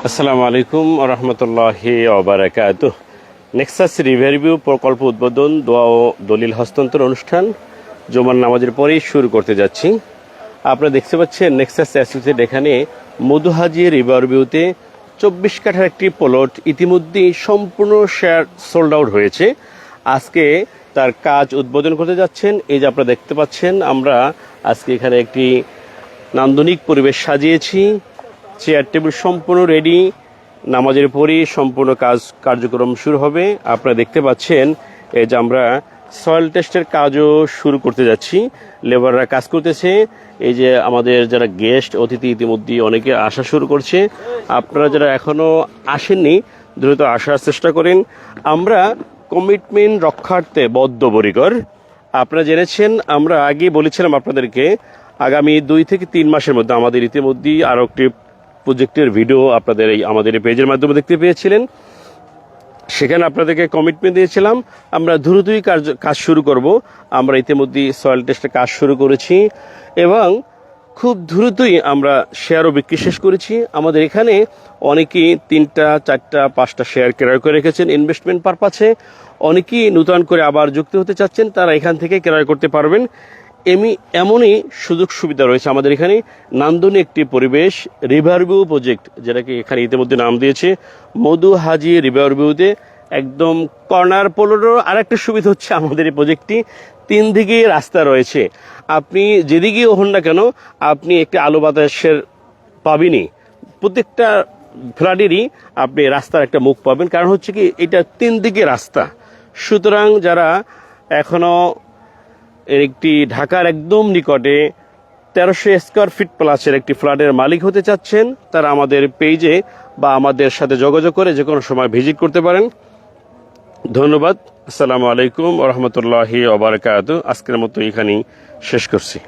আসসালামু আলাইকুম রহমতুল্লাহি ওবারাকাতুহ। নেক্সাস রিভিউ প্রকল্প উদ্বোধন, দোয়া ও দলিল হস্তান্তর অনুষ্ঠান জুমার নামাজের পরেই শুরু করতে যাচ্ছি। আপনারা দেখতে পাচ্ছেন নেক্সাস অ্যাসোসিয়েট এখানে মধুহাজি রিভিউতে 24 কাঠার একটি প্লট ইতিমধ্যেই সম্পূর্ণ শেয়ার সোল্ড আউট হয়েছে। আজকে তার কাজ উদ্বোধন করতে যাচ্ছেন। এই যে আপনারা দেখতে পাচ্ছেন, আমরা আজকে এখানে একটি নান্দনিক পরিবেশ সাজিয়েছি। চেয়ার টেবিল সম্পূর্ণ রেডি, নামাজের পরই সম্পূর্ণ কার্যক্রম শুরু হবে। আপনারা দেখতে পাচ্ছেন এই যে আমরা সয়েল টেস্টের কাজও শুরু করতে যাচ্ছি। লেবাররা কাজ করতেছে। এই যে আমাদের যারা গেস্ট অতিথি ইতিমধ্যে অনেকে আসা শুরু করছে। আপনারা যারা এখনো আসেননি দ্রুত আসার চেষ্টা করেন। আমরা কমিটমেন্ট রক্ষার্থে বদ্ধপরিকর। আপনারা জেনেছেন, আমরা আগে বলেছিলাম আপনাদেরকে আগামী 2 থেকে 3 মাসের মধ্যে আমাদের ইতিমধ্যেই আরও একটি প্রজেক্টের ভিডিও আপনাদের আমাদের এই পেজের মাধ্যমে দেখতে পেয়েছিলেন। সেখানে আপনাদেরকে কমিটমেন্ট দিয়েছিলাম আমরা দ্রুতই কাজ শুরু করব। আমরা ইতিমধ্যেই সয়েল টেস্টের কাজ শুরু করেছি এবং খুব দ্রুতই আমরা শেয়ারও বিক্রি শেষ করেছি। আমাদের এখানে অনেকেই 3টা 4টা 5টা শেয়ার ক্রয় করে রেখেছেন ইনভেস্টমেন্ট পারপাসে। অনেকেই নূতন করে আবার যুক্ত হতে চাচ্ছেন, তারা এখান থেকে ক্রয় করতে পারবেন। এমনই সুযোগ সুবিধা রয়েছে আমাদের এখানে। নান্দনিক একটি পরিবেশ, রিভারভিউ প্রজেক্ট, যেটাকে এখানে ইতিমধ্যে নাম দিয়েছে মধুহাজি রিভারভিউতে, একদম কর্নার পোলোরও। আরেকটা সুবিধা হচ্ছে আমাদের এই প্রজেক্টটি 3 দিকে রাস্তা রয়েছে। আপনি যেদিকেই হন না কেন, আপনি একটি আলো বাতাসের পাবেনই। প্রত্যেকটা ফ্ল্যাটেরই আপনি রাস্তার একটা মুখ পাবেন, কারণ হচ্ছে কি এটা 3 দিকে রাস্তা। সুতরাং যারা এখনো একটি ঢাকার একদম নিকটে 1300 স্কোয়ার ফিট প্লাসের একটি ফ্ল্যাটের মালিক হতে চাচ্ছেন, তারা আমাদের পেজে বা আমাদের সাথে যোগাযোগ করে যে কোনো সময় ভিজিট করতে পারেন। ধন্যবাদ। আসসালামু আলাইকুম রহমতুল্লাহি ওয়া বারাকাতুহু। আজকের মতো এখানেই শেষ করছি।